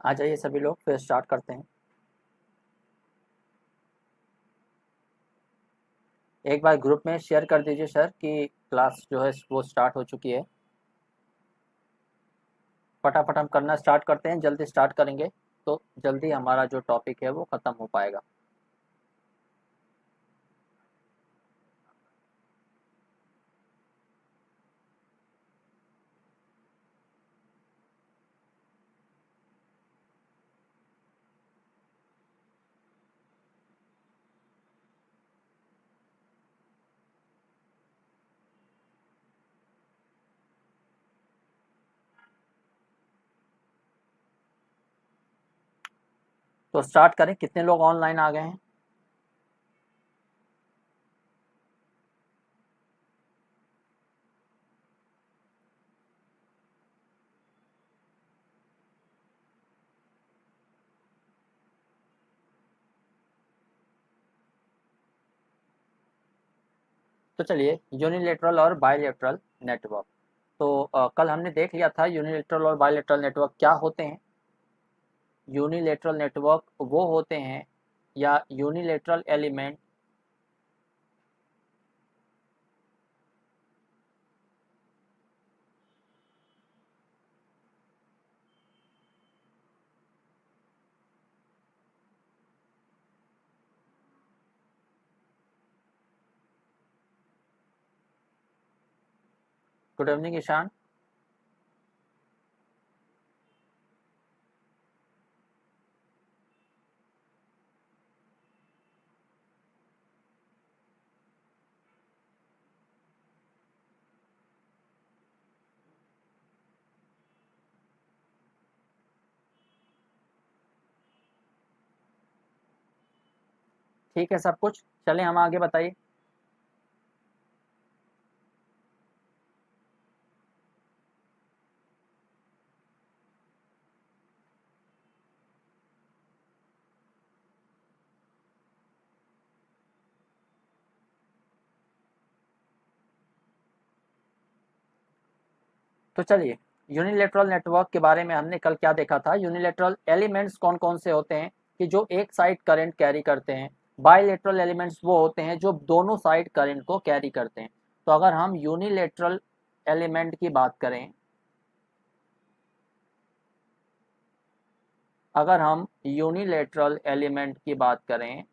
आ जाइए सभी लोग, फिर स्टार्ट करते हैं। एक बार ग्रुप में शेयर कर दीजिए सर कि क्लास जो है वो स्टार्ट हो चुकी है। फटाफट हम करना स्टार्ट करते हैं, जल्दी स्टार्ट करेंगे तो जल्दी हमारा जो टॉपिक है वो ख़त्म हो पाएगा। तो स्टार्ट करें, कितने लोग ऑनलाइन आ गए हैं? तो चलिए, यूनिलेटरल और बायलेटरल नेटवर्क। तो कल हमने देख लिया था यूनिलेटरल और बायलेटरल नेटवर्क क्या होते हैं। यूनिलेटरल नेटवर्क वो होते हैं या unilateral element good evening Ishaan. ठीक है सब कुछ, चलें हम आगे, बताइए। तो चलिए, यूनिलेटरल नेटवर्क के बारे में हमने कल क्या देखा था। यूनिलेटरल एलिमेंट्स कौन कौन से होते हैं कि जो एक साइड करंट कैरी करते हैं। बायलेटरल एलिमेंट्स वो होते हैं जो दोनों साइड करंट को कैरी करते हैं। तो अगर हम यूनिलेटरल एलिमेंट की बात करें, अगर हम यूनिलेटरल एलिमेंट की बात करें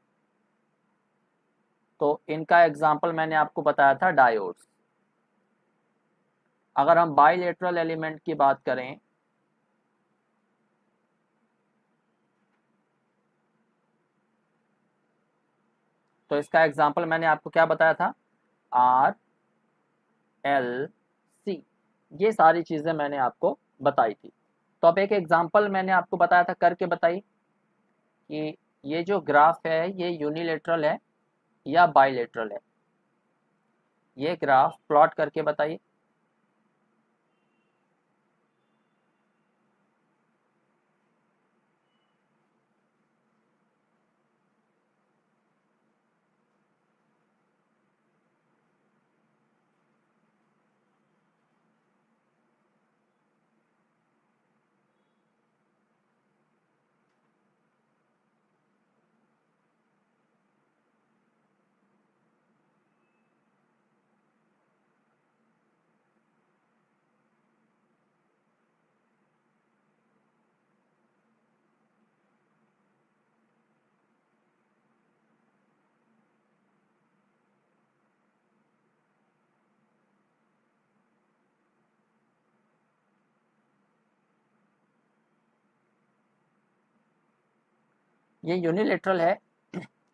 तो इनका एग्जाम्पल मैंने आपको बताया था, डायोड्स। अगर हम बायलेटरल एलिमेंट की बात करें तो इसका एग्जाम्पल मैंने आपको क्या बताया था, आर, एल, सी। ये सारी चीज़ें मैंने आपको बताई थी। तो अब एक एग्जाम्पल मैंने आपको बताया था, करके बताइए कि ये जो ग्राफ है ये यूनिलेटरल है या बायलेटरल है। ये ग्राफ प्लॉट करके बताइए। ये यूनिलेटरल है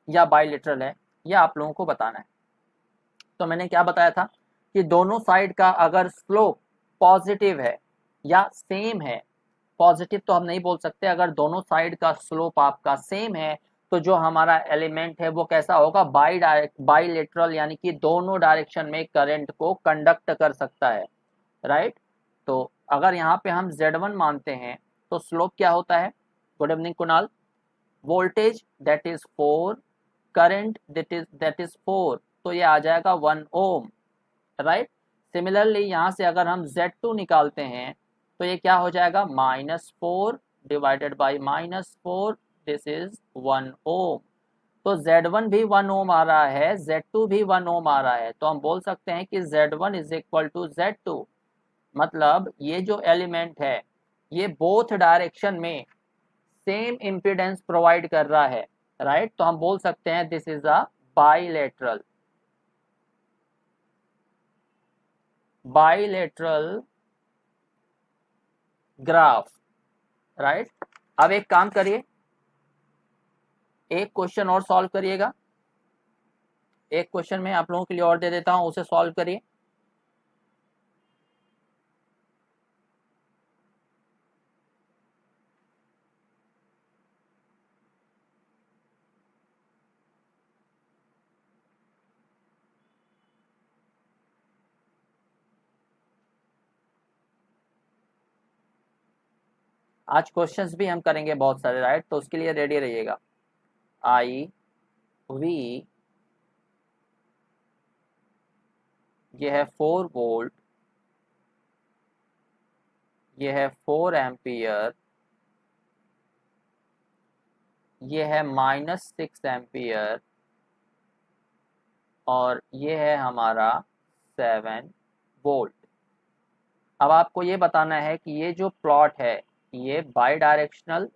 या बायलेटरल है, ये आप लोगों को बताना है। तो मैंने क्या बताया था कि दोनों साइड का अगर स्लोप पॉजिटिव है या सेम है, पॉजिटिव तो हम नहीं बोल सकते, अगर दोनों साइड का स्लोप आपका सेम है तो जो हमारा एलिमेंट है वो कैसा होगा, बाईलेटरल, यानी कि दोनों डायरेक्शन में करंट को कंडक्ट कर सकता है। राइट। तो अगर यहाँ पे हम Z1 मानते हैं तो स्लोप क्या होता है, good evening Kunal, voltage that is 4, current that is 4, तो ये आ जाएगा 1 ओम। राइट। सिमिलरली यहाँ से अगर हम Z2 निकालते हैं तो ये क्या हो जाएगा, -4 डिवाइडेड बाई -4, दिस इज 1 ओम। तो Z1 भी 1 ओम आ रहा है, Z2 भी 1 ओम आ रहा है, तो हम बोल सकते हैं कि Z1 is equal to Z2। मतलब ये जो एलिमेंट है ये बोथ डायरेक्शन में सेम इम्पीडेंस प्रोवाइड कर रहा है, राइट। तो हम बोल सकते हैं this is a bilateral graph, right. अब एक काम करिए, एक क्वेश्चन और सॉल्व करिएगा। एक क्वेश्चन में आप लोगों के लिए और दे देता हूं, उसे सॉल्व करिए। आज क्वेश्चंस भी हम करेंगे बहुत सारे, राइट, तो उसके लिए रेडी रहिएगा। आई वी, ये है 4 वोल्ट, ये है 4 एम्पियर, ये है -6 एम्पियर, और ये है हमारा 7 वोल्ट। अब आपको ये बताना है कि ये जो प्लॉट है ये बाई डायरेक्शनल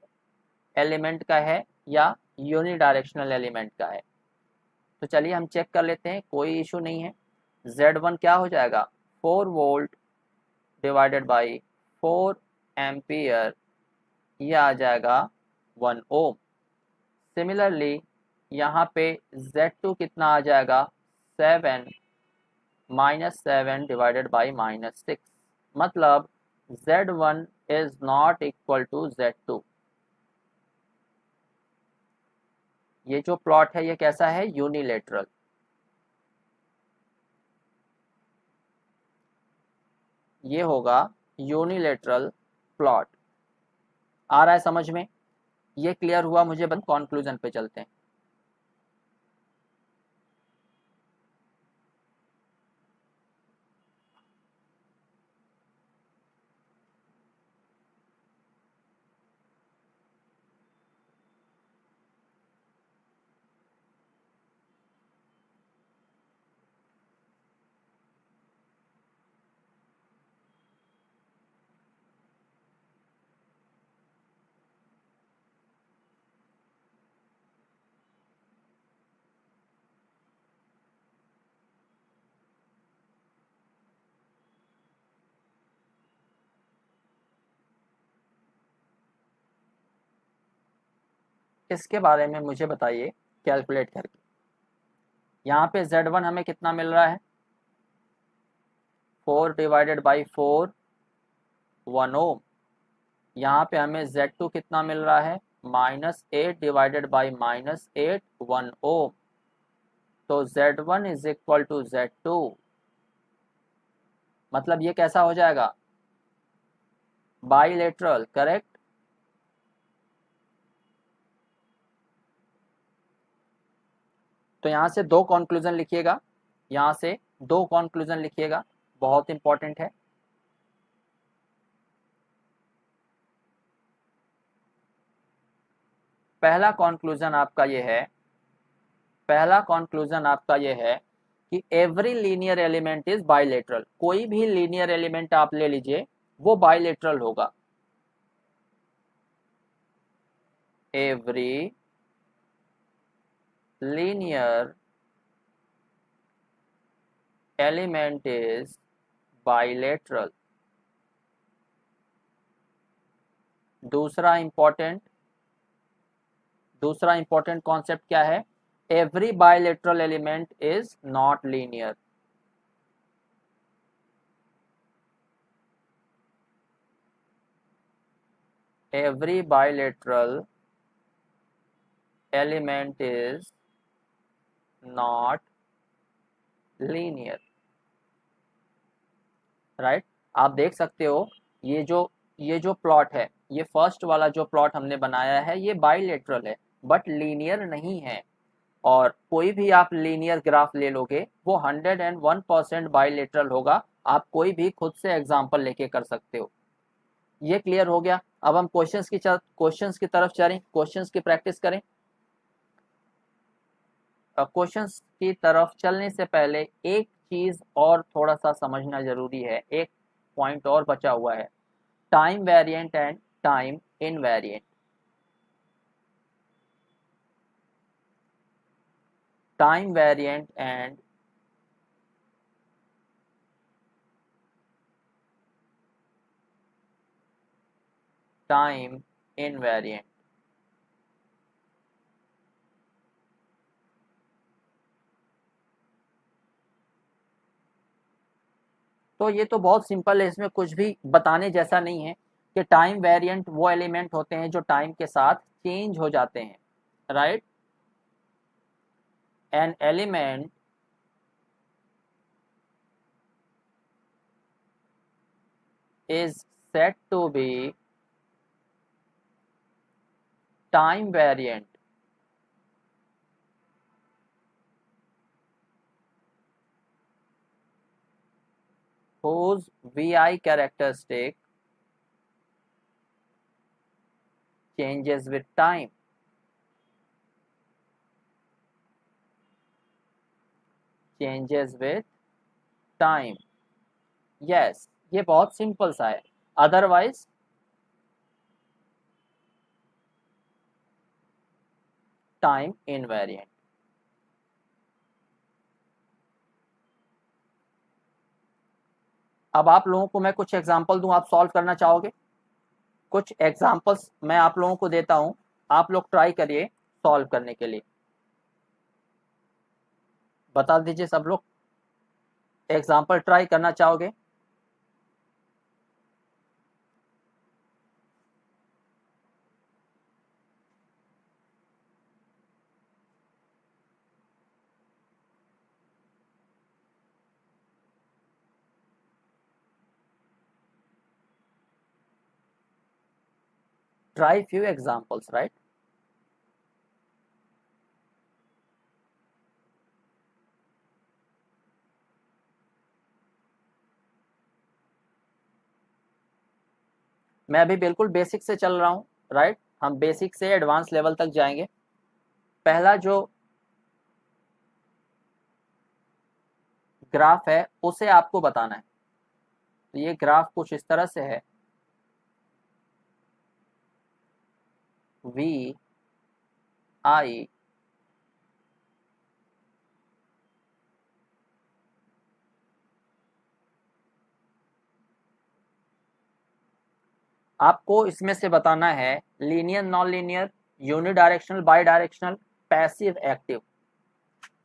एलिमेंट का है या यूनी डायरेक्शनल एलिमेंट का है। तो चलिए हम चेक कर लेते हैं, कोई इशू नहीं है। Z1 क्या हो जाएगा, 4 वोल्ट डिवाइडेड बाई 4 एम्पियर, ये आ जाएगा 1 ओम। सिमिलरली यहाँ पे Z2 कितना आ जाएगा, 7 -7 डिवाइडेड बाई -6, मतलब Z1 is not equal to Z2। ये जो प्लॉट है ये कैसा है, यूनिलेटरल। ये होगा यूनिलेटरल प्लॉट। आ रहा है समझ में, ये क्लियर हुआ मुझे, बस कॉन्क्लूजन पे चलते हैं। इसके बारे में मुझे बताइए कैलकुलेट करके। यहाँ पे Z1 हमें कितना मिल रहा है, 4 डिवाइडेड बाई 4, 1 ओम। यहाँ पे हमें Z2 कितना मिल रहा है, -8 डिवाइडेड बाई -8, 1 ओम। तो Z1 is equal to Z2, मतलब ये कैसा हो जाएगा, बाइलेटरल, करेक्ट। तो यहाँ से दो कंक्लूजन लिखिएगा, यहाँ से दो कंक्लूजन लिखिएगा, बहुत इंपॉर्टेंट है। पहला कंक्लूजन आपका ये है, पहला कंक्लूजन आपका ये है कि every linear element is bilateral. कोई भी लीनियर एलिमेंट आप ले लीजिए वो बाइलेटरल होगा। Every linear element is bilateral. दूसरा इंपॉर्टेंट कॉन्सेप्ट क्या है, every bilateral element is not linear. Every bilateral element is not linear, right. आप देख सकते हो ये जो प्लॉट है, ये फर्स्ट वाला जो प्लॉट हमने बनाया है ये बाइलेटरल है बट लीनियर नहीं है। और कोई भी आप लीनियर ग्राफ ले लोगे वो 101% बाइलेटरल होगा। आप कोई भी खुद से एग्जांपल लेके कर सकते हो। ये क्लियर हो गया। अब हम क्वेश्चंस की तरफ चलें, क्वेश्चंस की प्रैक्टिस करें। क्वेश्चंस की तरफ चलने से पहले एक चीज और थोड़ा सा समझना जरूरी है, एक पॉइंट और बचा हुआ है, time variant and time invariant. Time variant and time invariant. तो ये तो बहुत सिंपल है, इसमें कुछ भी बताने जैसा नहीं है कि टाइम वेरिएंट वो एलिमेंट होते हैं जो टाइम के साथ चेंज हो जाते हैं, right. An element is said to be time variant whose VI characteristic changes with time। changes with time। yes, ये बहुत सिंपल सा है। Otherwise time invariant. अब आप लोगों को मैं कुछ एग्जांपल दूं, आप सॉल्व करना चाहोगे? कुछ एग्जांपल्स मैं आप लोगों को देता हूं, आप लोग ट्राई करिए सॉल्व करने के लिए। बता दीजिए सब लोग, एग्जांपल ट्राई करना चाहोगे? Try few examples, right. मैं अभी बिल्कुल बेसिक से चल रहा हूँ, राइट। हम बेसिक से एडवांस लेवल तक जाएंगे। पहला जो ग्राफ है उसे आपको बताना है। तो ये ग्राफ कुछ इस तरह से है, वी आई आपको इसमें से बताना है linear, non linear, unidirectional, by directional, passive, active.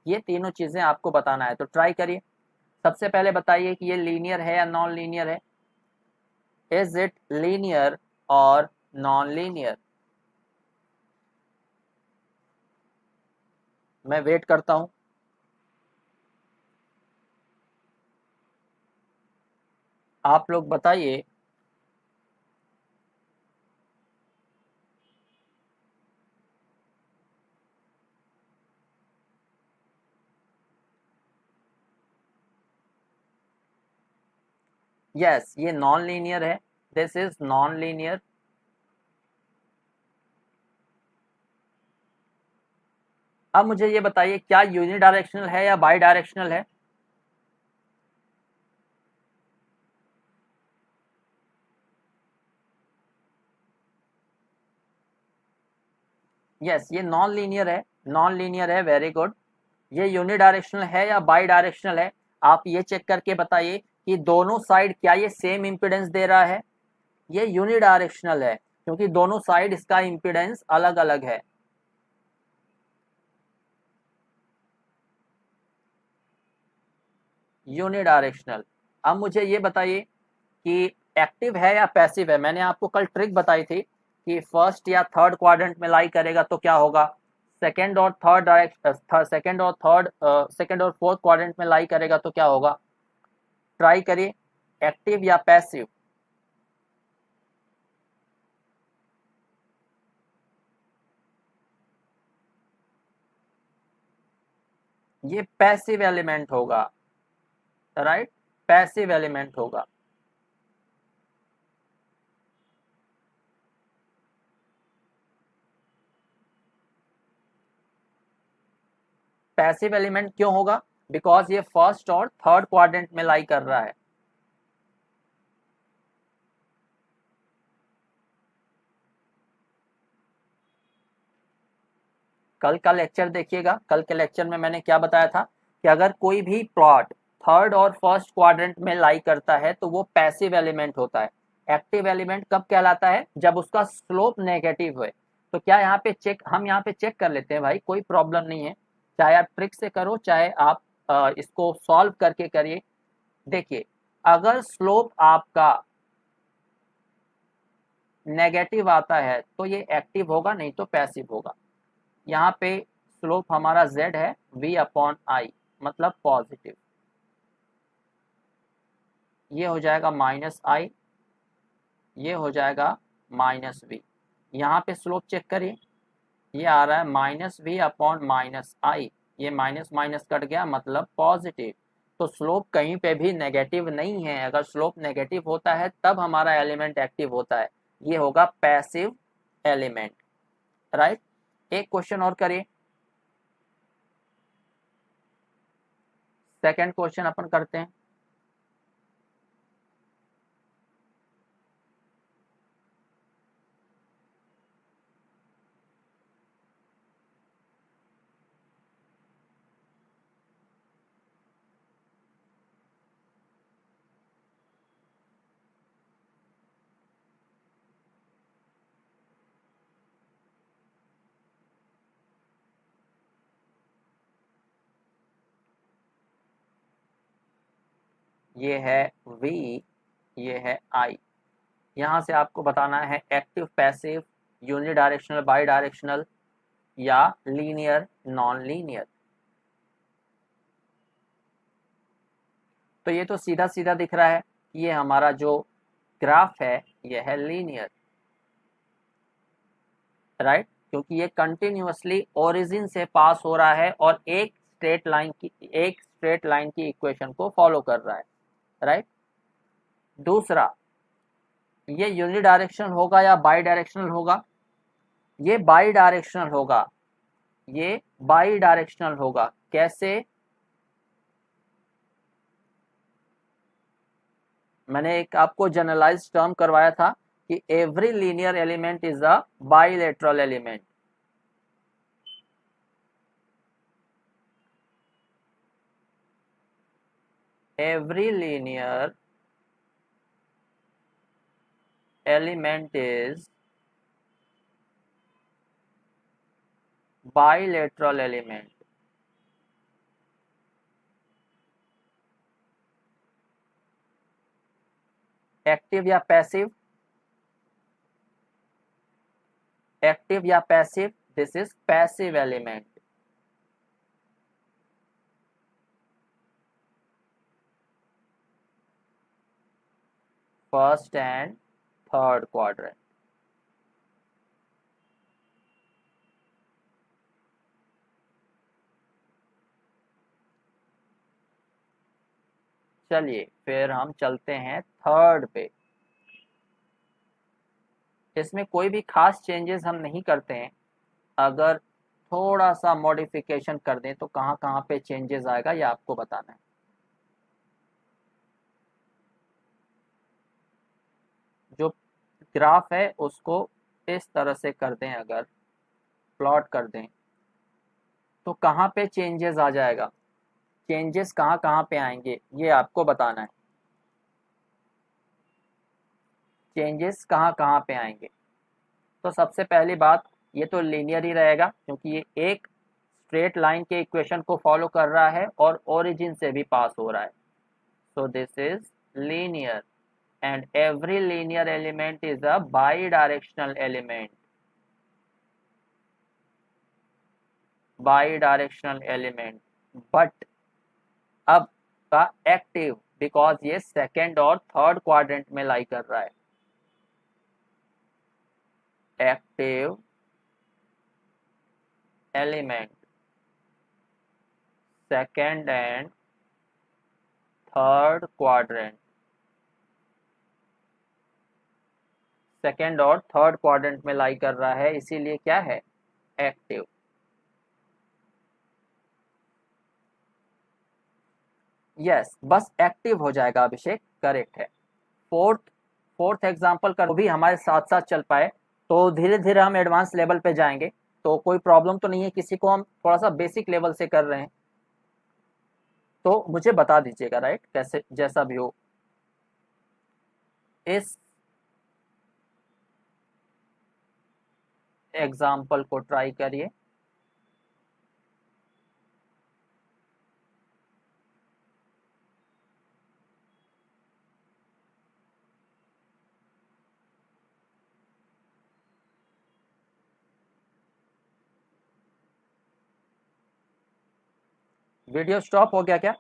ये तीनों चीजें आपको बताना है, तो ट्राई करिए। सबसे पहले बताइए कि ये लीनियर है या नॉन लीनियर है। इज इट लीनियर और नॉन लीनियर? मैं वेट करता हूं। आप लोग बताइए। यस, ये नॉन लीनियर है, दिस इज नॉन लीनियर। अब मुझे ये बताइए क्या यूनिडायरेक्शनल है या बाई डायरेक्शनल है? यस, ये नॉन लीनियर है, नॉन लीनियर है, वेरी गुड। ये यूनिडायरेक्शनल है या बाई डायरेक्शनल है? आप ये चेक करके बताइए कि दोनों साइड क्या ये सेम इंपीडेंस दे रहा है। ये यूनिडायरेक्शनल है क्योंकि दोनों साइड इसका इंपीडेंस अलग अलग है। यूनिडायरेक्शनल। अब मुझे ये बताइए कि एक्टिव है या पैसिव है। मैंने आपको कल ट्रिक बताई थी कि फर्स्ट या थर्ड क्वाड्रेंट में लाई करेगा तो क्या होगा, सेकंड और थर्ड डायरेक्शन, सेकंड और फोर्थ क्वाड्रेंट में लाई करेगा तो क्या होगा। ट्राई करिए, एक्टिव या पैसिव। ये पैसिव एलिमेंट होगा, राइट, पैसिव एलिमेंट होगा। पैसिव एलिमेंट क्यों होगा? बिकॉज ये फर्स्ट और थर्ड क्वाड्रेंट में लाई कर रहा है। कल का लेक्चर देखिएगा, कल के लेक्चर में मैंने क्या बताया था कि अगर कोई भी प्लॉट थर्ड और फर्स्ट क्वाड्रेंट में लाई करता है तो वो पैसिव एलिमेंट होता है। एक्टिव एलिमेंट कब कहलाता है? जब उसका स्लोप नेगेटिव है। तो क्या यहाँ पे हम यहाँ पे चेक कर लेते हैं भाई, कोई प्रॉब्लम नहीं है, चाहे आप ट्रिक से करो चाहे आप इसको सॉल्व करके करिए। देखिए, अगर स्लोप आपका नेगेटिव आता है तो ये एक्टिव होगा, नहीं तो पैसिव होगा। यहाँ पे स्लोप हमारा z है v/i, मतलब पॉजिटिव। ये हो जाएगा -i, ये हो जाएगा -v। यहाँ पे स्लोप चेक करिए, ये आ रहा है -v/-i, ये माइनस माइनस कट गया, मतलब पॉजिटिव। तो स्लोप कहीं पे भी नेगेटिव नहीं है। अगर स्लोप नेगेटिव होता है तब हमारा एलिमेंट एक्टिव होता है, ये होगा पैसिव एलिमेंट, राइट। एक क्वेश्चन और करिए, सेकंड क्वेश्चन अपन करते हैं। ये है v, ये है i। यहाँ से आपको बताना है active, passive, unidirectional, by directional या लीनियर, नॉन लीनियर। तो ये तो सीधा सीधा दिख रहा है, ये हमारा जो ग्राफ है ये है लीनियर, राइट, क्योंकि ये कंटिन्यूअसली ओरिजिन से पास हो रहा है और एक स्ट्रेट लाइन की इक्वेशन को फॉलो कर रहा है, राइट। दूसरा, ये यूनिडायरेक्शनल होगा या बाई डायरेक्शनल होगा? ये बाई डायरेक्शनल होगा, ये बाई डायरेक्शनल होगा। कैसे? मैंने एक आपको जनरलाइज टर्म करवाया था कि every linear element is a bilateral element. Every linear element is bilateral element. Active या पैसिव? एक्टिव या passive? This is passive element. First and third quadrant. चलिए फिर हम चलते हैं थर्ड पे। इसमें कोई भी खास चेंजेस हम नहीं करते हैं। अगर थोड़ा सा मॉडिफिकेशन कर दें तो कहाँ कहाँ पे चेंजेस आएगा ये आपको बताना है। जो ग्राफ है उसको इस तरह से कर दें, अगर प्लॉट कर दें तो कहाँ पे चेंजेस आ जाएगा, चेंजेस कहाँ कहाँ पे आएंगे ये आपको बताना है। चेंजेस कहाँ कहाँ पे आएंगे? तो सबसे पहली बात, ये तो लीनियर ही रहेगा क्योंकि ये एक स्ट्रेट लाइन के इक्वेशन को फॉलो कर रहा है और ओरिजिन से भी पास हो रहा है। So this is linear and every linear element is a bidirectional element. Bidirectional element, but अब का एक्टिव, बिकॉज ये सेकेंड और थर्ड क्वाड्रेंट में लाई कर रहा है। Active element, second and third quadrant, second और थर्ड क्वाड्रेंट में लाई कर रहा है, इसीलिए क्या है? एक्टिव। यस, बस एक्टिव हो जाएगा अभिषेक, करेक्ट है। फोर्थ एग्जाम्पल का भी हमारे साथ साथ चल पाए तो धीरे धीरे हम एडवांस लेवल पे जाएंगे, तो कोई प्रॉब्लम तो नहीं है किसी को, हम थोड़ा सा बेसिक लेवल से कर रहे हैं, तो मुझे बता दीजिएगा, राइट, कैसे जैसा भी हो। इस एग्जाम्पल को ट्राई करिए। वीडियो स्टॉप हो गया क्या?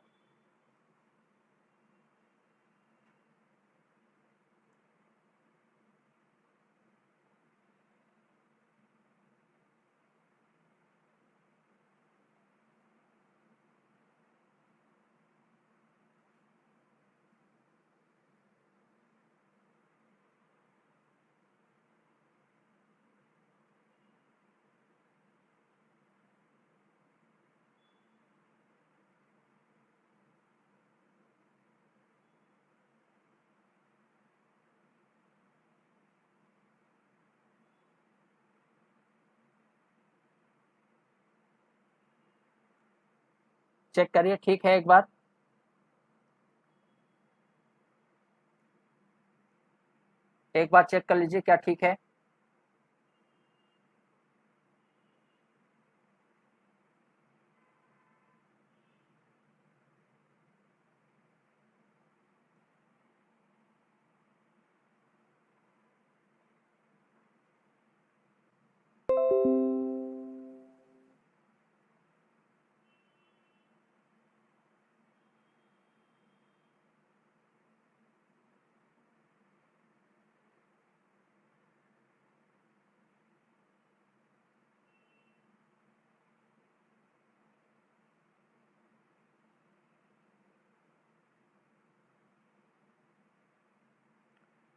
चेक करिए, ठीक है, एक बार। एक बार चेक कर लीजिए क्या ठीक है।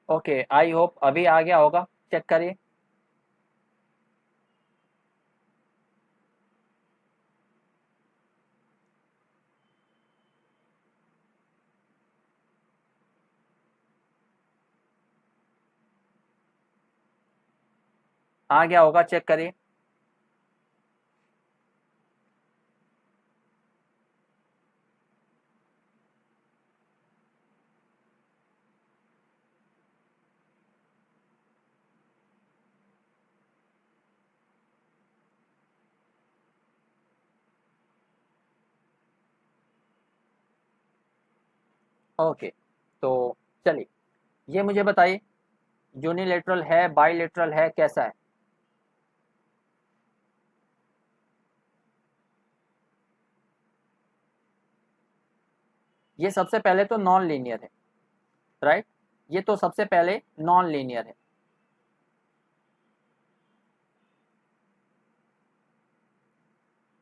ओके, आई होप अभी आ गया होगा, चेक करिए। आ गया होगा, चेक करिए। ओके, तो चलिए, ये मुझे बताइए, यूनिलेटरल है, बाइलेटरल है, कैसा है? ये सबसे पहले तो नॉन लीनियर है, राइट, ये तो सबसे पहले नॉन लीनियर है।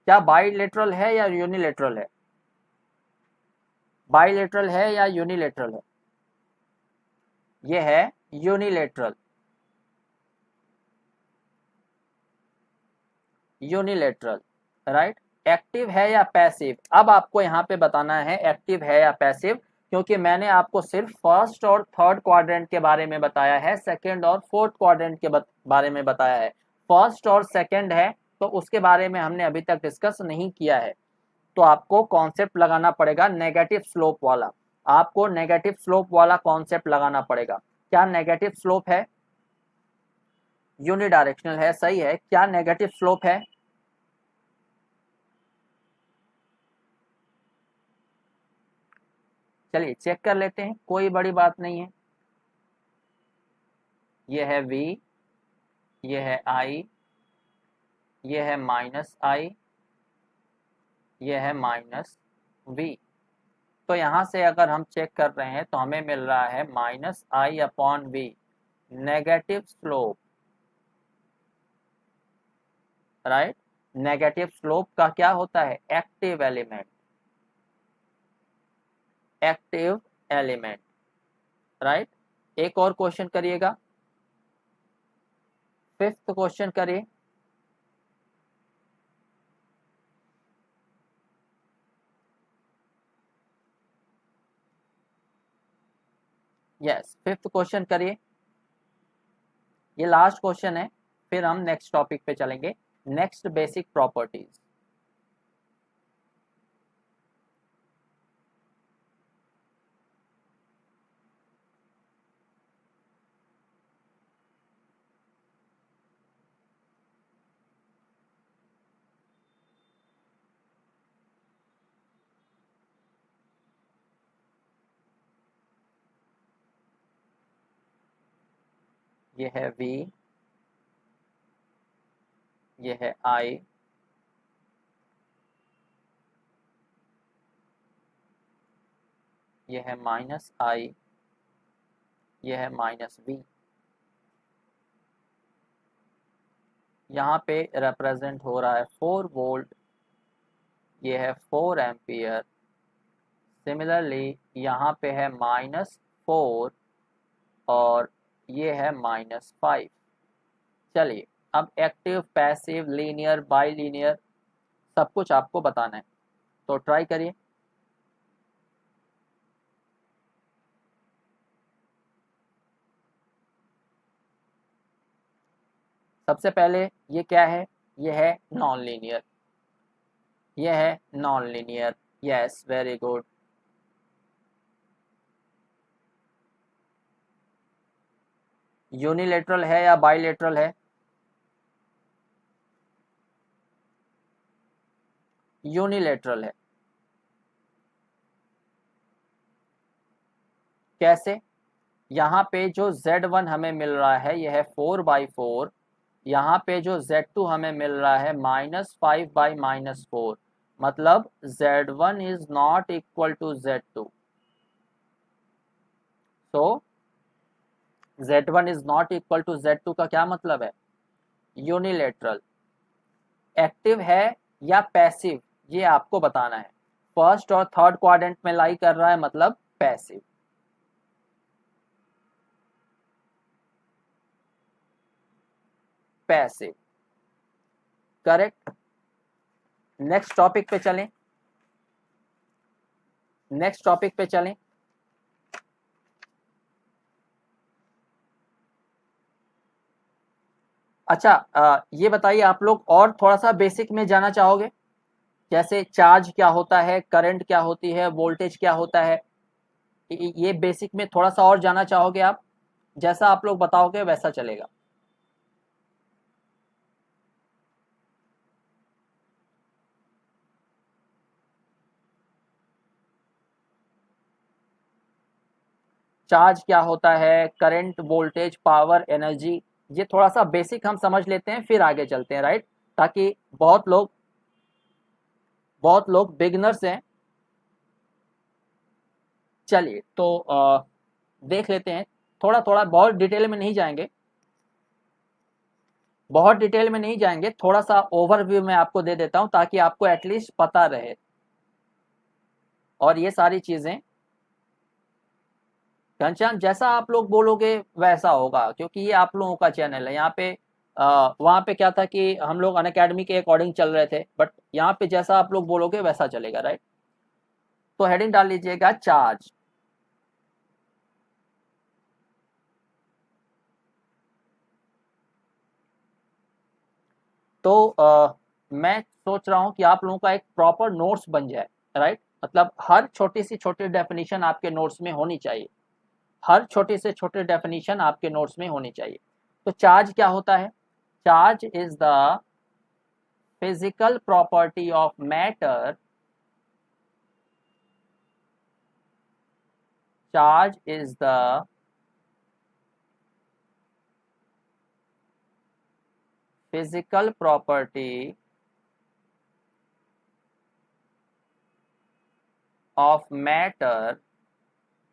क्या बाइलेटरल है या यूनिलेटरल है? बाइलेटरल है या यूनिलेटरल है? ये है यूनिलेटरल। Unilateral, right. एक्टिव है या पैसिव, अब आपको यहाँ पे बताना है एक्टिव है या पैसिव, क्योंकि मैंने आपको सिर्फ फर्स्ट और थर्ड क्वाड्रेंट के बारे में बताया है, सेकंड और फोर्थ क्वाड्रेंट के बारे में बताया है। फर्स्ट और सेकंड है तो उसके बारे में हमने अभी तक डिस्कस नहीं किया है, तो आपको कॉन्सेप्ट लगाना पड़ेगा नेगेटिव स्लोप वाला। आपको नेगेटिव स्लोप वाला कॉन्सेप्ट लगाना पड़ेगा। क्या नेगेटिव स्लोप है? यूनिडायरेक्शनल है, सही है। क्या नेगेटिव स्लोप है? चलिए चेक कर लेते हैं, कोई बड़ी बात नहीं है। ये है v, ये है i, ये है माइनस i, ये है माइनस v। तो यहाँ से अगर हम चेक कर रहे हैं तो हमें मिल रहा है minus i upon v, negative slope, right. Negative slope का क्या होता है? Active element, active element, right. एक और क्वेश्चन करिएगा, फिफ्थ क्वेश्चन करिए। यस, फिफ्थ क्वेश्चन करिए, ये लास्ट क्वेश्चन है, फिर हम नेक्स्ट टॉपिक पे चलेंगे, नेक्स्ट बेसिक प्रॉपर्टीज। ये है V, ये है I, ये है -I, ये है -V। यहाँ पे रिप्रेजेंट हो रहा है 4 वोल्ट, ये है 4 एम्पियर। सिमिलरली यहाँ पे है -4 और ये है -5। चलिए, अब active, passive, linear, by linear सब कुछ आपको बताना है, तो ट्राई करिए। सबसे पहले ये क्या है, ये है नॉन लीनियर, ये है non linear. Yes, very good. Unilateral है या बाईलेटरल है? यूनिलेटरल है। कैसे? यहाँ पे जो Z1 हमें मिल रहा है यह है 4/4, यहाँ पे जो Z2 हमें मिल रहा है -5/-4, मतलब Z1 is not equal to Z2। So Z1 is not equal to Z2 का क्या मतलब है? यूनिलेटरल। एक्टिव है या पैसिव, ये आपको बताना है। फर्स्ट और थर्ड क्वाड्रेंट में लाई कर रहा है, मतलब passive. Passive, correct. Next topic पे चलें, नेक्स्ट टॉपिक पे चलें। अच्छा, ये बताइए आप लोग और थोड़ा सा बेसिक में जाना चाहोगे, जैसे चार्ज क्या होता है, करंट क्या होती है, वोल्टेज क्या होता है, ये बेसिक में थोड़ा सा और जाना चाहोगे आप? जैसा आप लोग बताओगे वैसा चलेगा। चार्ज क्या होता है, करंट, वोल्टेज, पावर, एनर्जी, ये थोड़ा सा बेसिक हम समझ लेते हैं, फिर आगे चलते हैं, राइट? ताकि बहुत लोग बिगिनर्स हैं। चलिए, तो देख लेते हैं थोड़ा थोड़ा, बहुत डिटेल में नहीं जाएंगे, बहुत डिटेल में नहीं जाएंगे, थोड़ा सा ओवरव्यू में आपको दे देता हूं ताकि आपको एटलीस्ट पता रहे। और ये सारी चीजें घनश्याम जैसा आप लोग बोलोगे वैसा होगा, क्योंकि ये आप लोगों का चैनल है। यहाँ पे वहाँ पे क्या था कि हम लोग अनअकैडमी के अकॉर्डिंग चल रहे थे, बट यहाँ पे जैसा आप लोग बोलोगे वैसा चलेगा, राइट? तो हेडिंग डाल लीजिएगा चार्ज। तो मैं सोच रहा हूँ कि आप लोगों का एक प्रॉपर नोट्स बन जाए, राइट? मतलब हर छोटी सी छोटी डेफिनेशन आपके नोट्स में होनी चाहिए, हर छोटी से छोटी डेफिनेशन आपके नोट्स में होनी चाहिए। तो चार्ज क्या होता है? Charge is the physical property of matter, charge is the physical property of matter,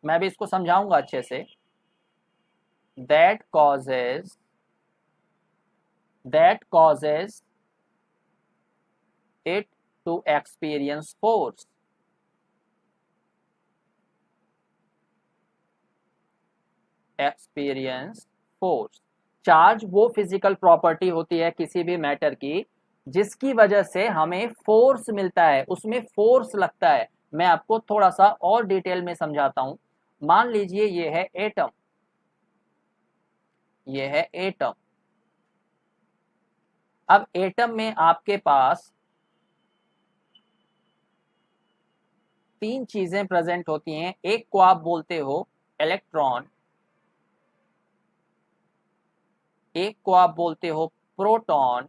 मैं भी इसको समझाऊंगा अच्छे से, that causes it to experience force। Experience force. Charge वो फिजिकल प्रॉपर्टी होती है किसी भी मैटर की जिसकी वजह से हमें फोर्स मिलता है, उसमें फोर्स लगता है। मैं आपको थोड़ा सा और डिटेल में समझाता हूं। मान लीजिए ये है एटम, ये है एटम। अब एटम में आपके पास तीन चीजें प्रेजेंट होती हैं। एक को आप बोलते हो इलेक्ट्रॉन, एक को आप बोलते हो प्रोटॉन,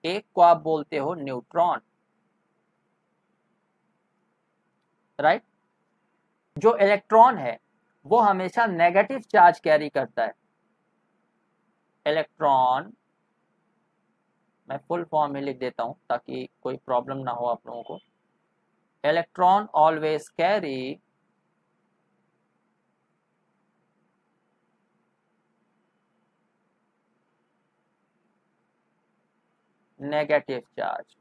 एक को आप बोलते हो न्यूट्रॉन, राइट। जो इलेक्ट्रॉन है वो हमेशा नेगेटिव चार्ज कैरी करता है। इलेक्ट्रॉन, मैं फुल फॉर्म में लिख देता हूं ताकि कोई प्रॉब्लम ना हो आप लोगों को। Electron always carry negative charge.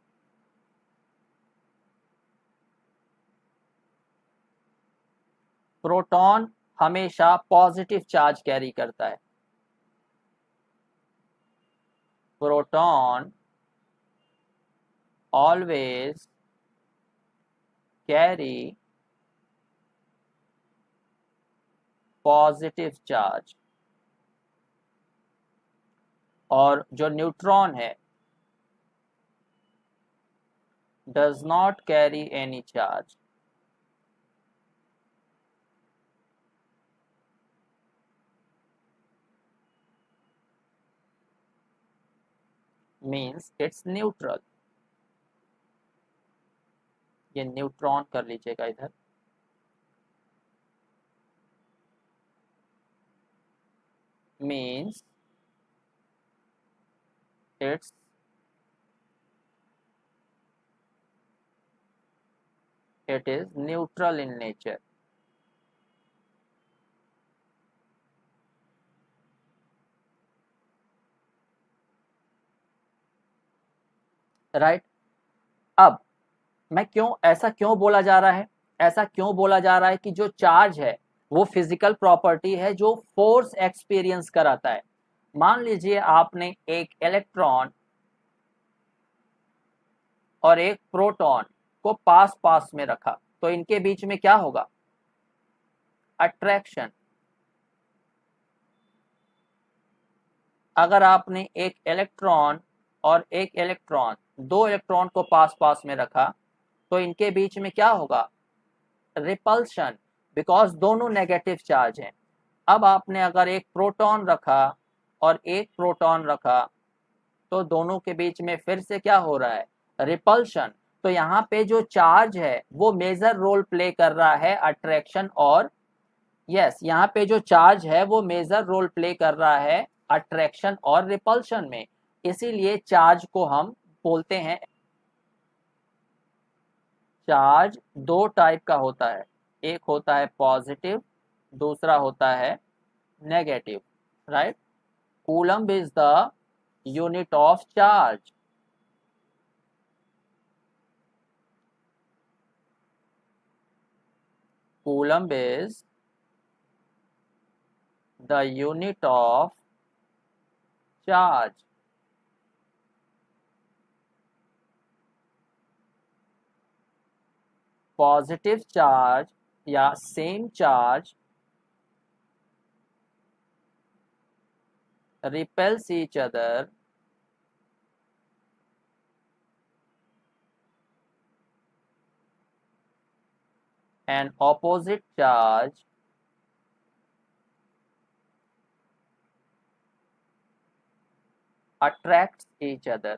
Proton हमेशा पॉजिटिव चार्ज कैरी करता है। Proton always carry positive charge. और जो न्यूट्रॉन है does not carry any charge. Means it's neutral. ये न्यूट्रॉन कर लीजिएगा इधर। Means it's it is neutral in nature। Right. अब मैं क्यों ऐसा क्यों बोला जा रहा है, ऐसा क्यों बोला जा रहा है कि जो चार्ज है वो फिजिकल प्रॉपर्टी है जो फोर्स एक्सपीरियंस कराता है। मान लीजिए आपने एक इलेक्ट्रॉन और एक प्रोटॉन को पास पास में रखा तो इनके बीच में क्या होगा? अट्रैक्शन। अगर आपने एक इलेक्ट्रॉन और एक इलेक्ट्रॉन, दो इलेक्ट्रॉन को पास पास में रखा तो इनके बीच में क्या होगा? रिपल्शन, बिकॉज दोनों नेगेटिव चार्ज हैं। अब आपने अगर एक प्रोटॉन रखा और एक प्रोटॉन रखा तो दोनों के बीच में फिर से क्या हो रहा है? रिपल्शन। तो यहाँ पे जो चार्ज है वो मेजर रोल प्ले कर रहा है अट्रैक्शन और यहाँ पे जो चार्ज है वो मेजर रोल प्ले कर रहा है अट्रैक्शन और रिपल्शन में। इसीलिए चार्ज को हम बोलते हैं, चार्ज दो टाइप का होता है, एक होता है पॉजिटिव, दूसरा होता है negative, right. Coulomb is the unit of charge. Coulomb is the unit of charge. Positive charge या same charge repels each other and opposite charge attracts each other।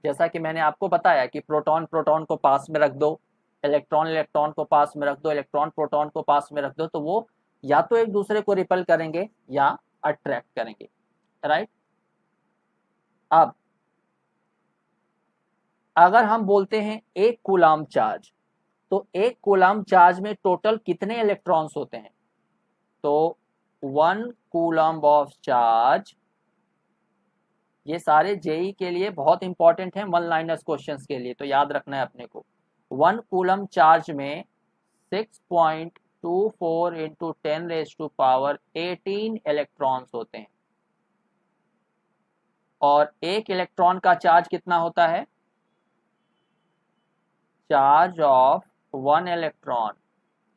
जैसा कि मैंने आपको बताया कि प्रोटॉन प्रोटॉन को पास में रख दो, इलेक्ट्रॉन इलेक्ट्रॉन को पास में रख दो, इलेक्ट्रॉन प्रोटॉन को पास में रख दो, तो वो या तो एक दूसरे को रिपेल करेंगे या अट्रैक्ट करेंगे, राइट। अब अगर हम बोलते हैं एक कूलाम चार्ज, तो एक कूलाम चार्ज में टोटल कितने इलेक्ट्रॉन्स होते हैं? तो 1 कूलम्ब ऑफ चार्ज, ये सारे जेई के लिए बहुत इंपॉर्टेंट है, वन लाइनर्स क्वेश्चंस के लिए, तो याद रखना है अपने को। 1 कूलम्ब चार्ज में 6.24 इंटू 10⁻18 इलेक्ट्रॉन्स होते हैं। और एक इलेक्ट्रॉन का चार्ज कितना होता है? चार्ज ऑफ वन इलेक्ट्रॉन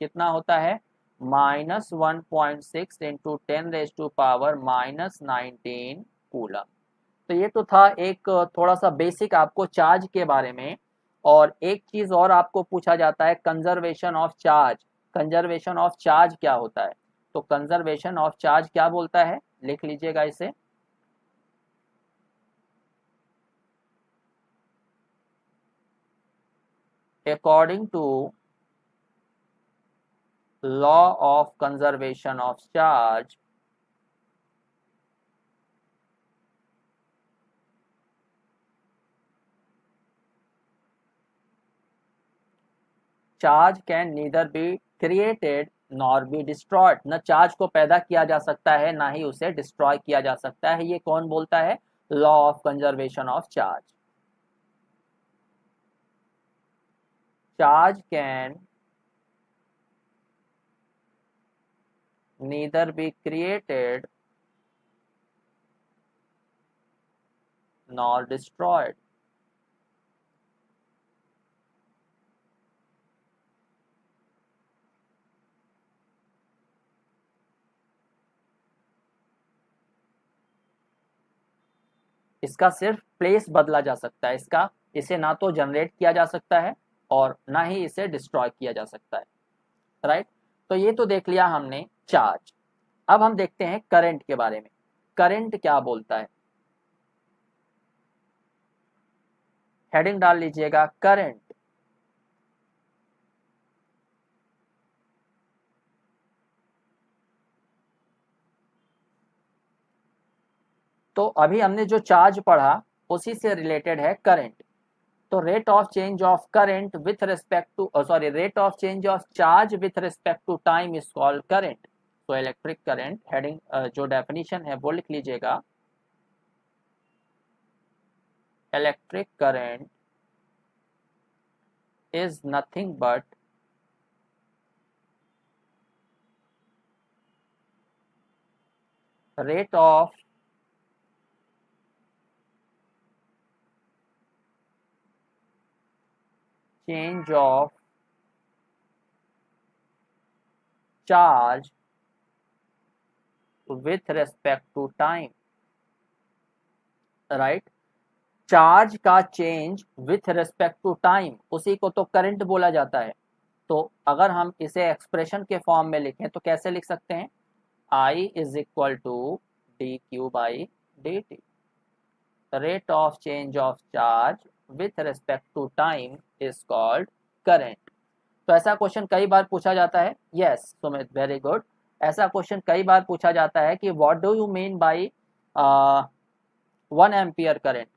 कितना होता है? -1.6 इंटू 10⁻⁻⁻19 कूलम। तो ये तो था एक थोड़ा सा बेसिक आपको चार्ज के बारे में। और एक चीज और आपको पूछा जाता है, conservation of charge. Conservation of charge क्या होता है? तो कंजर्वेशन ऑफ चार्ज क्या बोलता है, लिख लीजिएगा इसे। According to law of conservation of charge, charge can neither be created nor be destroyed. न चार्ज को पैदा किया जा सकता है, ना ही उसे डिस्ट्रॉय किया जा सकता है। ये कौन बोलता है? Law of conservation of charge. Charge can neither be created nor destroyed। इसका सिर्फ प्लेस बदला जा सकता है, इसे ना तो जनरेट किया जा सकता है और ना ही इसे डिस्ट्रॉय किया जा सकता है। राइट। तो ये तो देख लिया हमने चार्ज। अब हम देखते हैं करंट के बारे में। करंट क्या बोलता है? हेडिंग डाल लीजिएगा, करंट। तो अभी हमने जो चार्ज पढ़ा उसी से रिलेटेड है करंट। तो rate of change of current with respect to rate of change of charge with respect to time is called current. तो इलेक्ट्रिक करंट, हेडिंग जो डेफिनेशन है वो लिख लीजिएगा। Electric current is nothing but rate of change of charge with respect to time। राइट। Charge का change with respect to time, उसी को तो करंट बोला जाता है। तो अगर हम इसे एक्सप्रेशन के फॉर्म में लिखें तो कैसे लिख सकते हैं? I is equal to dq by dt। Rate of change of charge with respect to time is called current. तो ऐसा क्वेश्चन कई बार पूछा जाता है। Yes Sumit, very good. ऐसा क्वेश्चन कई बार पूछा जाता है कि what do you mean by 1 ampere current.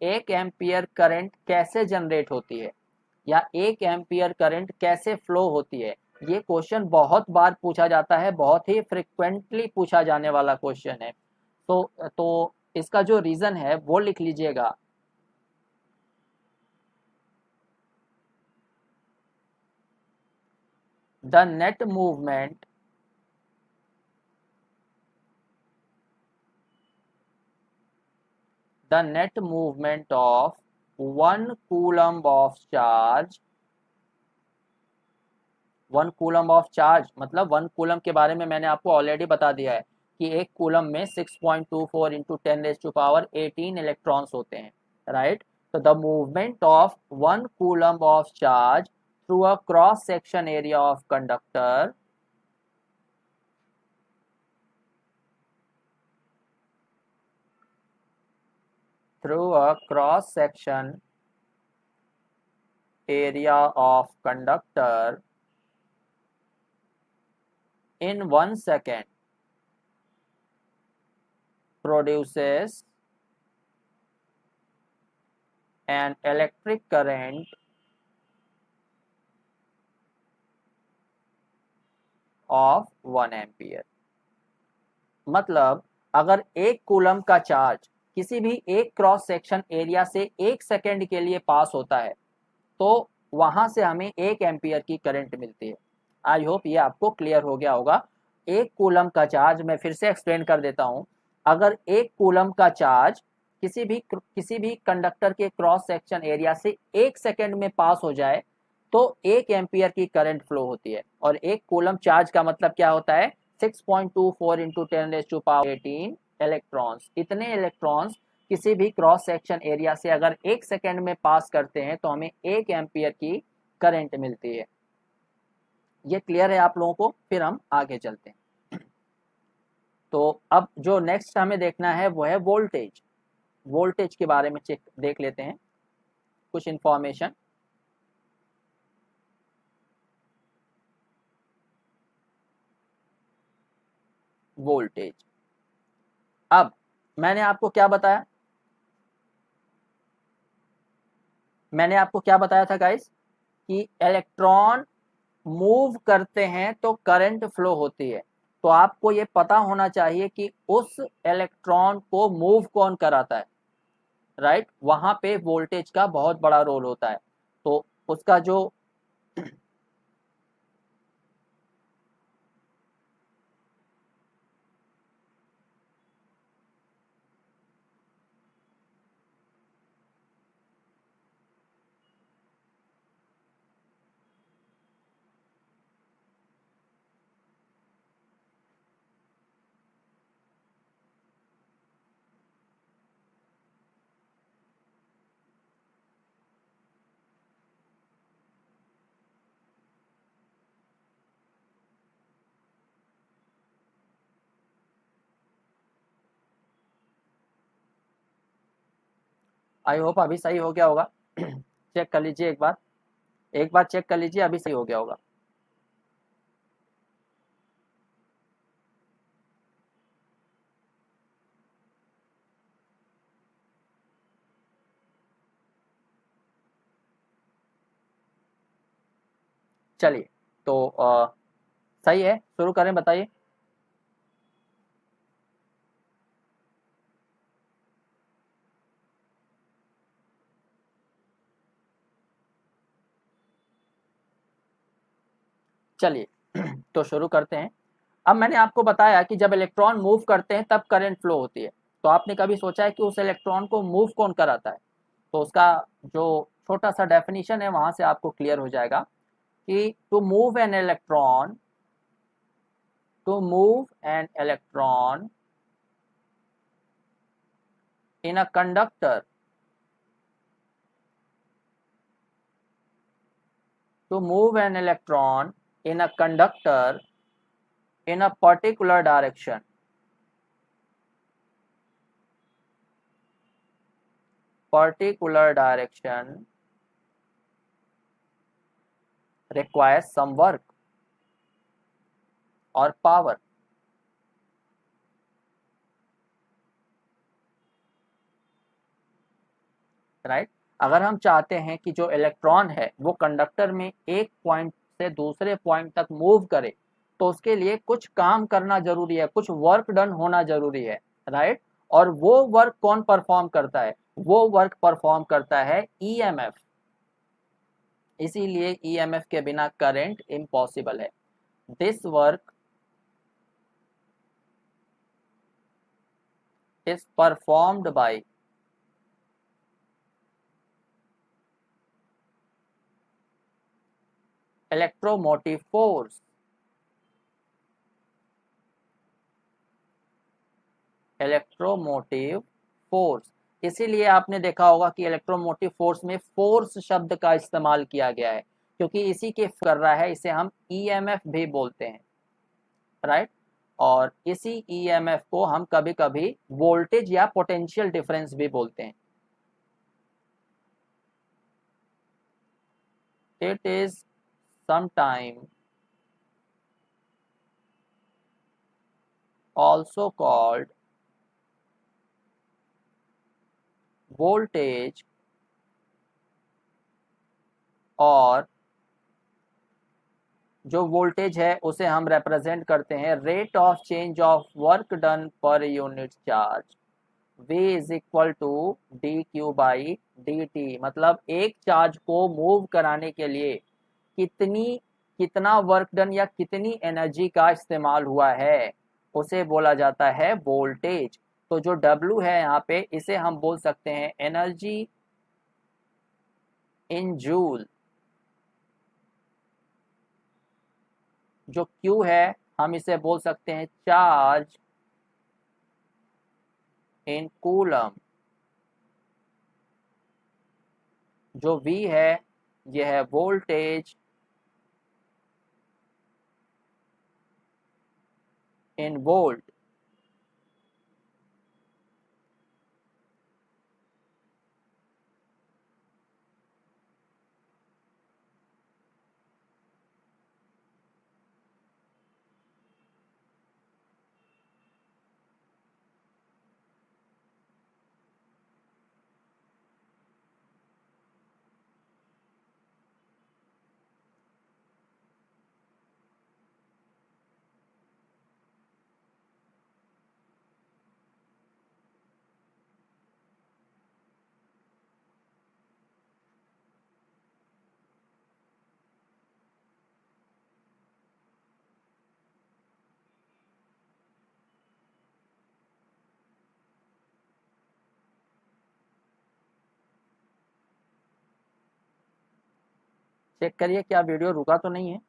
1 ampere current कैसे जनरेट होती है, या 1 एम्पियर करंट कैसे फ्लो होती है। ये क्वेश्चन बहुत बार पूछा जाता है, बहुत ही फ्रिक्वेंटली पूछा जाने वाला क्वेश्चन है। तो इसका जो रीजन है वो लिख लीजिएगा। The net movement of 1 coulomb of charge। 1 coulomb of charge मतलब 1 कूलम के बारे में मैंने आपको ऑलरेडी बता दिया है कि एक कूलम में 6.24 इंटू 10⁻18 इलेक्ट्रॉन्स होते हैं। राइट। तो the movement of 1 coulomb of charge through a cross section area of conductor through a cross section area of conductor in 1 second produces an electric current of 1 ampere. मतलब अगर 1 coulomb का charge किसी भी एक cross section area से 1 second के लिए पास होता है तो वहां से हमें 1 एम्पियर की करंट मिलती है। आई होप ये आपको क्लियर हो गया होगा। 1 कूलम का चार्ज, मैं फिर से एक्सप्लेन कर देता हूं, अगर 1 कूलम का चार्ज किसी भी कंडक्टर के क्रॉस सेक्शन एरिया से 1 सेकेंड में पास हो जाए तो 1 एम्पियर की करंट फ्लो होती है। और 1 कूलम चार्ज का मतलब क्या होता है, 6.24 इंटू 10⁻18 इलेक्ट्रॉन्स। इतने इलेक्ट्रॉन्स किसी भी क्रॉस सेक्शन एरिया से अगर 1 सेकेंड में पास करते हैं तो हमें 1 एम्पियर की करंट मिलती है। ये क्लियर है आप लोगों को? फिर हम आगे चलते हैं। तो अब जो नेक्स्ट हमें देखना है वो है वोल्टेज। वोल्टेज के बारे में देख लेते हैं कुछ इंफॉर्मेशन। वोल्टेज, अब मैंने आपको क्या बताया, था गाइस कि इलेक्ट्रॉन मूव करते हैं तो करंट फ्लो होती है। तो आपको ये पता होना चाहिए कि उस इलेक्ट्रॉन को मूव कौन कराता है, राइट? वहां पे वोल्टेज का बहुत बड़ा रोल होता है। तो उसका जो आई होप अभी सही हो गया होगा। चेक कर लीजिए एक बार चेक कर लीजिए, अभी सही हो गया होगा। चलिए, तो सही है, शुरू करें, बताइए। चलिए तो शुरू करते हैं। अब मैंने आपको बताया कि जब इलेक्ट्रॉन मूव करते हैं तब करंट फ्लो होती है। तो आपने कभी सोचा है कि उस इलेक्ट्रॉन को मूव कौन कराता है? तो उसका जो छोटा सा डेफिनेशन है वहां से आपको क्लियर हो जाएगा कि to move an electron in a conductor, to move an electron in a conductor in a particular direction, requires some work or power, right? अगर हम चाहते हैं कि जो इलेक्ट्रॉन है वो कंडक्टर में एक पॉइंट से दूसरे पॉइंट तक मूव करे, तो उसके लिए कुछ काम करना जरूरी है, कुछ वर्क डन होना जरूरी है, राइट? और वो वर्क कौन परफॉर्म करता है? वो वर्क परफॉर्म करता है ईएमएफ। इसीलिए ईएमएफ के बिना करंट इम्पॉसिबल है। This work is performed by electromotive force. Electromotive force, इसीलिए आपने देखा होगा कि इलेक्ट्रोमोटिव फोर्स में फोर्स शब्द का इस्तेमाल किया गया है, क्योंकि इसी के कर रहा है, इसे हम ईएमएफ भी बोलते हैं, राइट? और इसी ईएमएफ को हम कभी कभी वोल्टेज या पोटेंशियल डिफरेंस भी बोलते हैं। It is sometime also called voltage और जो वोल्टेज है उसे हम रिप्रेजेंट करते हैं rate of change of work done per unit charge. V is equal to D Q by D T, मतलब एक चार्ज को मूव कराने के लिए कितना वर्क डन या कितनी एनर्जी का इस्तेमाल हुआ है, उसे बोला जाता है वोल्टेज। तो जो W है यहाँ पे, इसे हम बोल सकते हैं एनर्जी इन जूल। जो Q है हम इसे बोल सकते हैं चार्ज इन कूलम। जो V है यह है वोल्टेज इन वोल्ट। चेक करिए क्या वीडियो रुका तो नहीं है।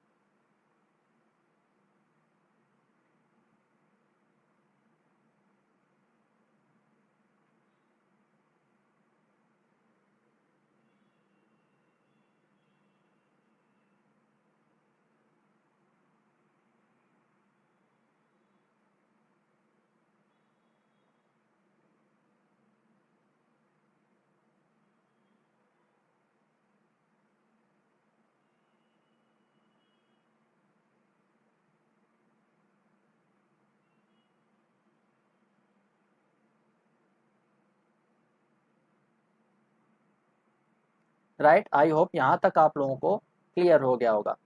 राइट, आई होप यहाँ तक आप लोगों को क्लियर हो गया होगा।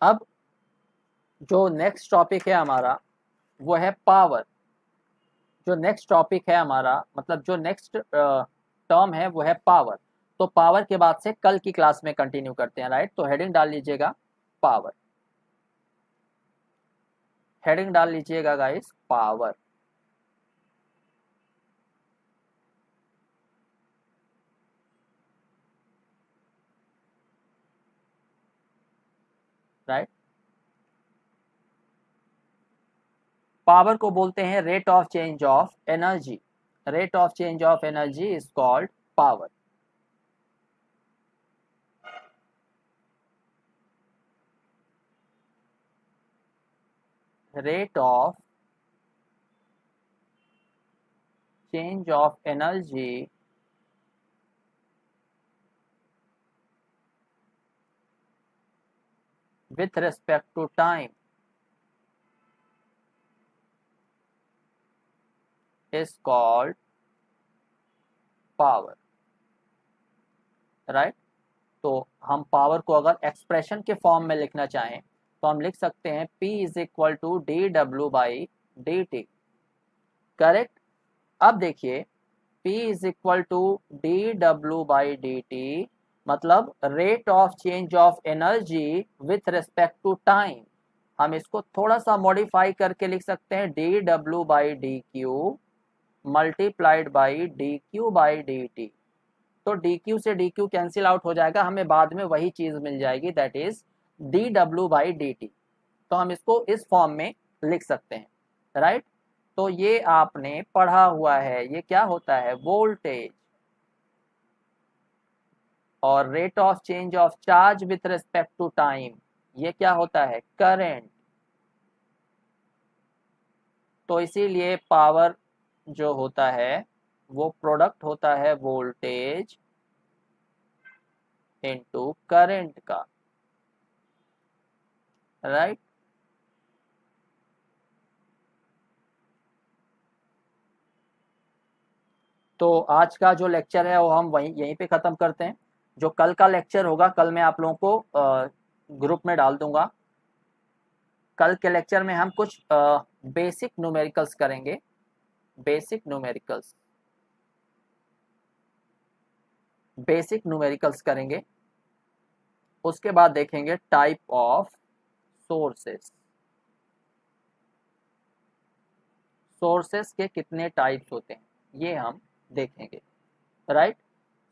अब जो नेक्स्ट टॉपिक है हमारा वो है पावर। जो नेक्स्ट टॉपिक है हमारा, मतलब जो नेक्स्ट टर्म है वो है पावर। तो पावर के बाद से कल की क्लास में कंटिन्यू करते हैं। राइट, तो हेडिंग डाल लीजिएगा पावर। हेडिंग डाल लीजिएगा गाइस पावर। राइट, पावर को बोलते हैं rate of change of energy. Rate of change of energy is called power. Rate of change of energy with respect to time is called power। Right, तो हम power को अगर expression के form में लिखना चाहें तो हम लिख सकते हैं P is equal to D W by D T. Correct. अब देखिए P is equal to D W by D T मतलब rate of change of energy with respect to time. हम इसको थोड़ा सा मॉडिफाई करके लिख सकते हैं D W by D Q multiplied by D Q by D T. तो डी क्यू से डी क्यू कैंसिल आउट हो जाएगा, हमें बाद में वही चीज मिल जाएगी, that is D W by D T. तो हम इसको इस फॉर्म में लिख सकते हैं। राइट, तो ये आपने पढ़ा हुआ है, ये क्या होता है वोल्टेज, और rate of change of charge with respect to time ये क्या होता है करंट। तो इसीलिए पावर जो होता है वो प्रोडक्ट होता है वोल्टेज इनटू करंट का। राइट, तो आज का जो लेक्चर है वो हम यहीं पे ख़त्म करते हैं। जो कल का लेक्चर होगा कल मैं आप लोगों को ग्रुप में डाल दूंगा। कल के लेक्चर में हम कुछ बेसिक न्यूमेरिकल्स करेंगे। बेसिक न्यूमेरिकल्स करेंगे। उसके बाद देखेंगे टाइप ऑफ सोर्सेस। सोर्सेस के कितने टाइप्स होते हैं ये हम देखेंगे, राइट।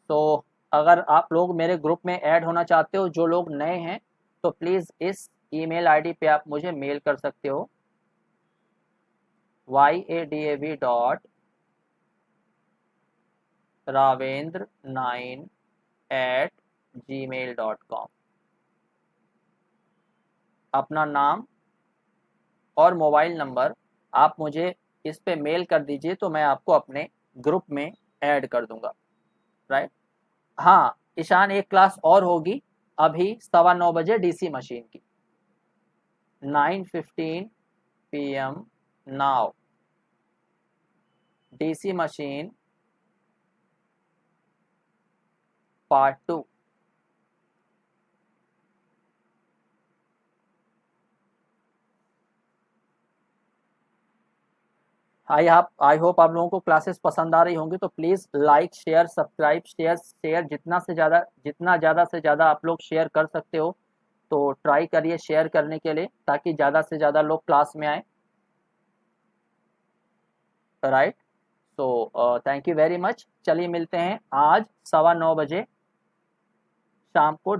तो अगर आप लोग मेरे ग्रुप में ऐड होना चाहते हो, जो लोग नए हैं, तो प्लीज़ इस ईमेल आईडी पे आप मुझे मेल कर सकते हो yadav.ravendra9@gmail.com। अपना नाम और मोबाइल नंबर आप मुझे इस पे मेल कर दीजिए, तो मैं आपको अपने ग्रुप में ऐड कर दूंगा, राइट। हाँ ईशान, एक क्लास और होगी अभी 9:15 डीसी मशीन की, 9:15 PM now, DC machine part 2। I hope आप लोगों को क्लासेस पसंद आ रही होंगी। तो please like share subscribe, share जितना ज़्यादा से ज़्यादा आप लोग शेयर कर सकते हो तो ट्राई करिए शेयर करने के लिए, ताकि ज़्यादा से ज़्यादा लोग क्लास में आए, right. So thank you very much. चलिए मिलते हैं आज 9:15 शाम को।